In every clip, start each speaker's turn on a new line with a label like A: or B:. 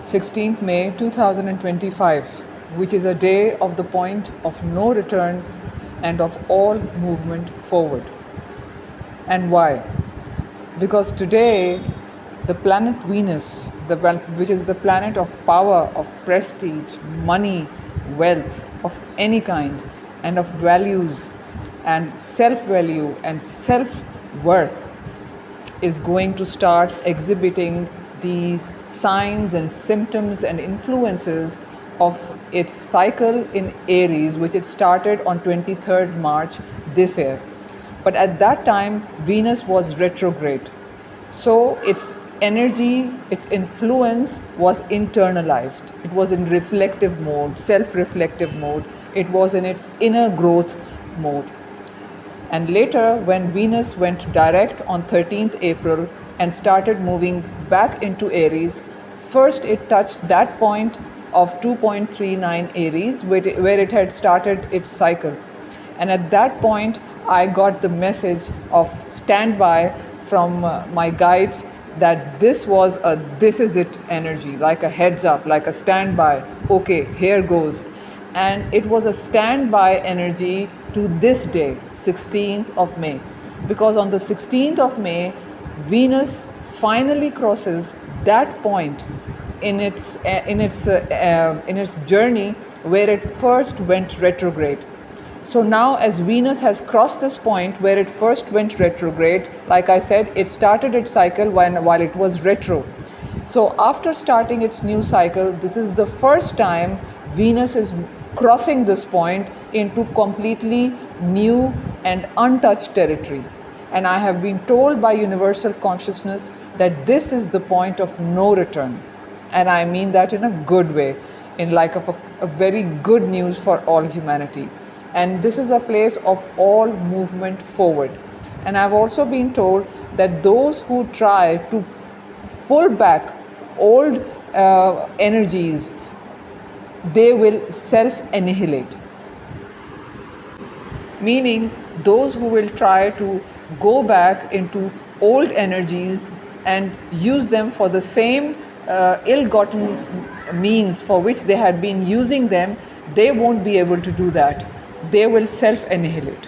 A: 16th May 2025, which is a day of the point of no return and of all movement forward. And why? Because today the planet Venus, which is the planet of power, of prestige, money, wealth of any kind, and of values and self-value and self-worth, is going to start exhibiting the signs and symptoms and influences of its cycle in Aries, which it started on 23rd March this year. But at that time, Venus was retrograde. So its energy, its influence was internalized. It was in reflective mode, self-reflective mode. It was in its inner growth mode. And later, when Venus went direct on 13th April and started moving back into Aries, first it touched that point of 2.39 Aries, where it had started its cycle. And at that point, I got the message of standby from my guides that this is it energy, like a heads up, like a standby. Okay, here goes. And it was a standby energy to this day, 16th of May. Because on the 16th of May, Venus finally crosses that point in its journey where it first went retrograde. So now, as Venus has crossed this point where it first went retrograde, like I said, it started its cycle while it was retro. So after starting its new cycle, this is the first time Venus is crossing this point into completely new and untouched territory. And I have been told by universal consciousness that this is the point of no return. And I mean that in a good way, in like of a very good news for all humanity. And this is a place of all movement forward. And I've also been told that those who try to pull back old energies, they will self-annihilate. Meaning, those who will try to go back into old energies and use them for the same ill-gotten means for which they had been using them, they won't be able to do that. They will self-annihilate.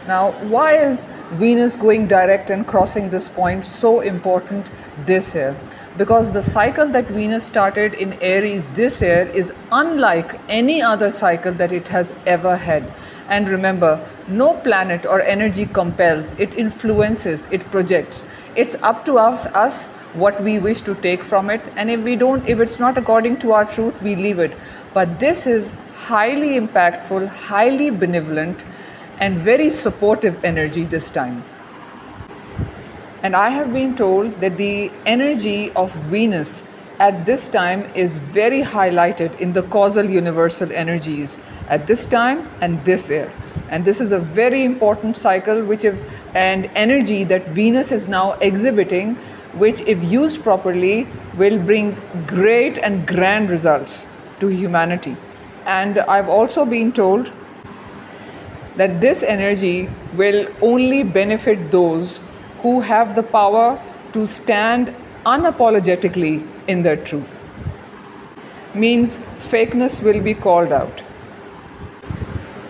A: Now, why is Venus going direct and crossing this point so important this year? Because the cycle that Venus started in Aries this year is unlike any other cycle that it has ever had. And remember, no planet or energy compels, it influences, it projects. It's up to us what we wish to take from it, and if it's not according to our truth, we leave it. But this is highly impactful, highly benevolent, and very supportive energy this time. And I have been told that the energy of Venus at this time is very highlighted in the causal universal energies at this time and this year. And this is a very important cycle and energy that Venus is now exhibiting, which if used properly will bring great and grand results to humanity. And I've also been told that this energy will only benefit those who have the power to stand unapologetically in their truth. Means fakeness will be called out.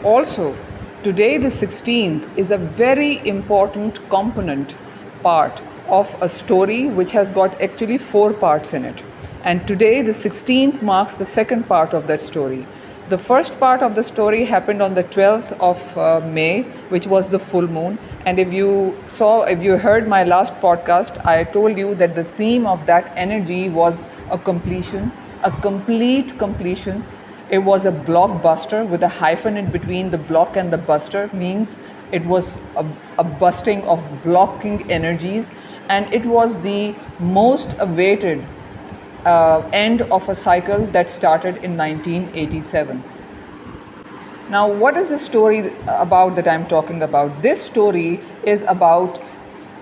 A: Also, today the 16th is a very important component part of a story which has got actually 4 parts in it. And today the 16th marks the second part of that story. The first part of the story happened on the 12th of May, which was the full moon. And if you heard my last podcast, I told you that the theme of that energy was a completion, a complete completion. It was a blockbuster with a hyphen in between the block and the buster, means it was a busting of blocking energies. And it was the most awaited end of a cycle that started in 1987. Now, what is the story about that I'm talking about? This story is about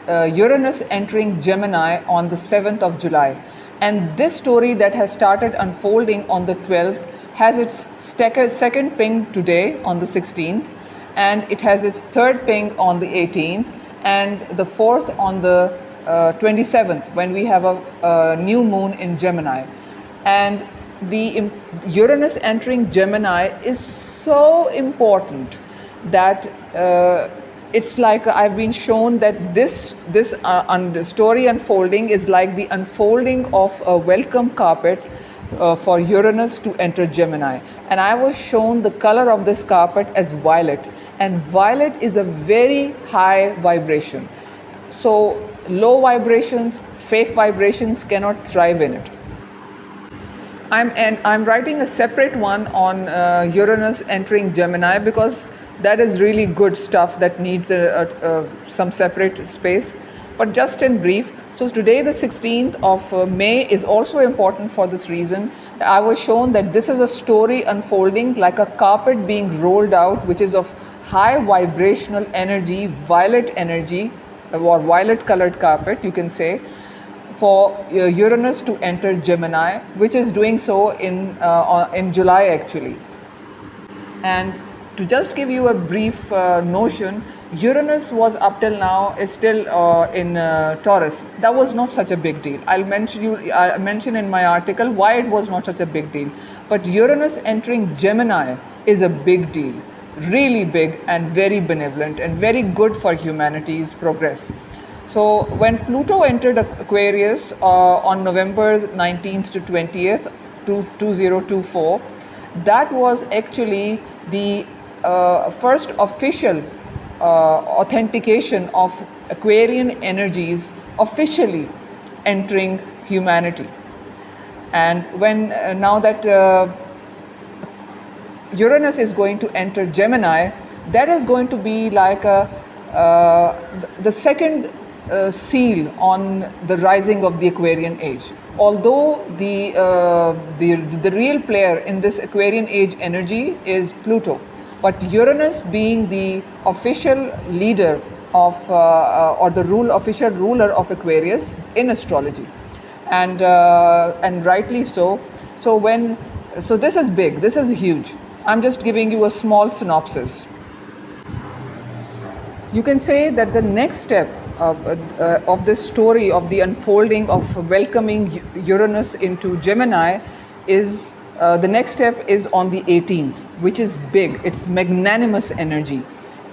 A: Uranus entering Gemini on the 7th of July. And this story that has started unfolding on the 12th has its second ping today on the 16th, and it has its third ping on the 18th, and the fourth on the 27th, when we have a new moon in Gemini. And the Uranus entering Gemini is so important that it's like I've been shown that this story unfolding is like the unfolding of a welcome carpet for Uranus to enter Gemini. And I was shown the color of this carpet as violet, and violet is a very high vibration. So low vibrations, fake vibrations cannot thrive in it. I'm writing a separate one on Uranus entering Gemini, because that is really good stuff that needs some separate space. But just in brief, so today the 16th of May is also important for this reason. I was shown that this is a story unfolding like a carpet being rolled out, which is of high vibrational energy, violet energy, or violet colored carpet, you can say, for Uranus to enter Gemini, which is doing so in July actually. And to just give you a brief notion, Uranus was up till now is still in Taurus. That was not such a big deal. I mention in my article why it was not such a big deal. But Uranus entering Gemini is a big deal, really big and very benevolent and very good for humanity's progress. So when Pluto entered Aquarius on November 19th to 20th, 2024, that was actually the first official authentication of Aquarian energies officially entering humanity. And when now that Uranus is going to enter Gemini, that is going to be like the second seal on the rising of the Aquarian age. Although the real player in this Aquarian age energy is Pluto, but Uranus being the official leader of or the official ruler of Aquarius in astrology, and rightly so. So this is big. This is huge. I'm just giving you a small synopsis. You can say that the next step of this story of the unfolding of welcoming Uranus into Gemini is the next step is on the 18th, which is big. It's magnanimous energy.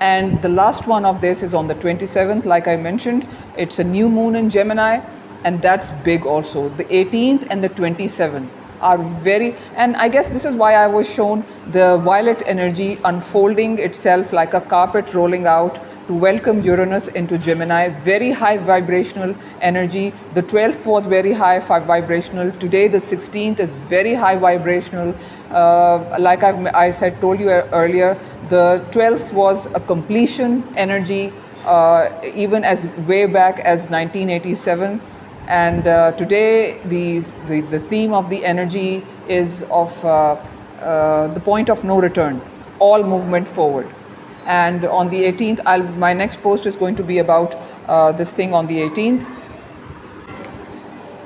A: And the last one of this is on the 27th, like I mentioned. It's a new moon in Gemini, and that's big also. The 18th and the 27th are very, and I guess this is why I was shown the violet energy unfolding itself like a carpet rolling out to welcome Uranus into Gemini. Very high vibrational energy. The 12th was very high vibrational. Today the 16th is very high vibrational. Like I told you earlier, the 12th was a completion energy, even as way back as 1987. And today the theme of the energy is of the point of no return, all movement forward. And on the 18th, my next post is going to be about this thing on the 18th.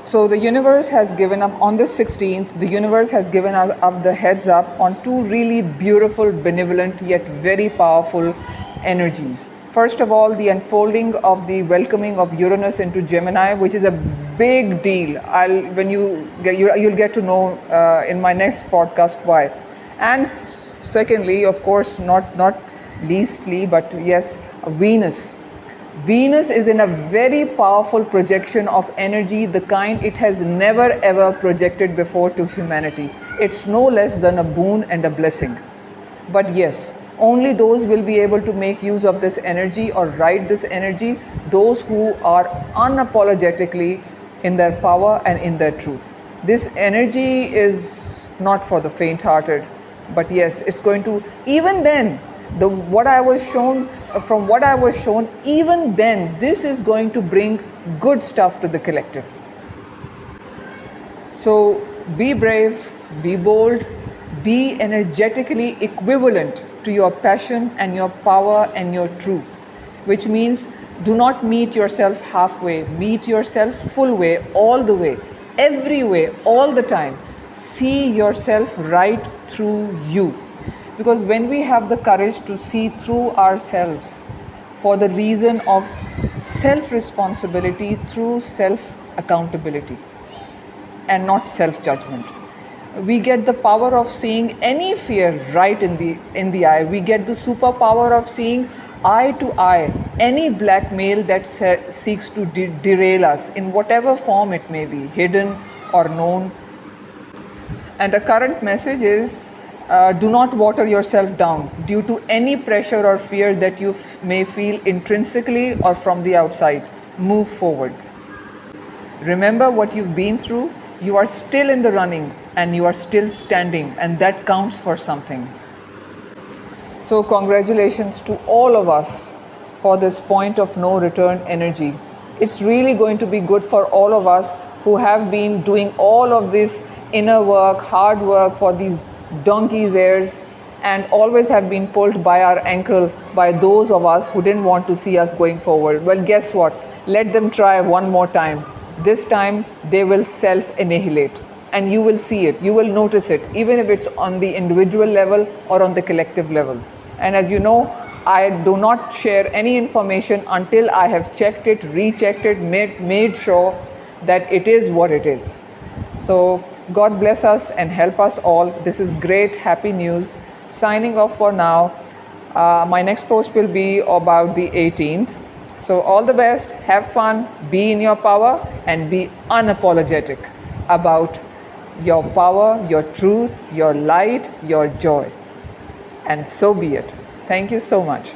A: So the universe has given up on the 16th. The universe has given us up the heads up on two really beautiful, benevolent yet very powerful energies. First of all, the unfolding of the welcoming of Uranus into Gemini, which is a big deal. You'll get to know in my next podcast why. And secondly, of course, not leastly, but yes, Venus. Venus is in a very powerful projection of energy, the kind it has never ever projected before to humanity. It's no less than a boon and a blessing. But yes, only those will be able to make use of this energy or ride this energy, those who are unapologetically in their power and in their truth. This energy is not for the faint-hearted, but yes, it's going to, even then, from what I was shown, even then, this is going to bring good stuff to the collective. So be brave, be bold, be energetically equivalent to your passion and your power and your truth, which means do not meet yourself halfway, meet yourself full way, all the way, every way, all the time. See yourself right through you. Because when we have the courage to see through ourselves for the reason of self responsibility through self accountability and not self judgment. We get the power of seeing any fear right in the eye. We get the superpower of seeing eye to eye any blackmail that seeks to derail us in whatever form it may be, hidden or known. And the current message is, do not water yourself down due to any pressure or fear that you may feel intrinsically or from the outside. Move forward. Remember what you've been through. You are still in the running and you are still standing, and that counts for something. So, congratulations to all of us for this point of no return energy. It's really going to be good for all of us who have been doing all of this inner work, hard work for these donkey's ears, and always have been pulled by our ankle by those of us who didn't want to see us going forward. Well, guess what? Let them try one more time. This time they will self-annihilate, and you will see it, you will notice it, even if it's on the individual level or on the collective level. And as you know, I do not share any information until I have checked it, rechecked it, made sure that it is what it is. So God bless us and help us all. This is great, happy news. Signing off for now. My next post will be about the 18th. So all the best, have fun, be in your power, and be unapologetic about your power, your truth, your light, your joy. And so be it. Thank you so much.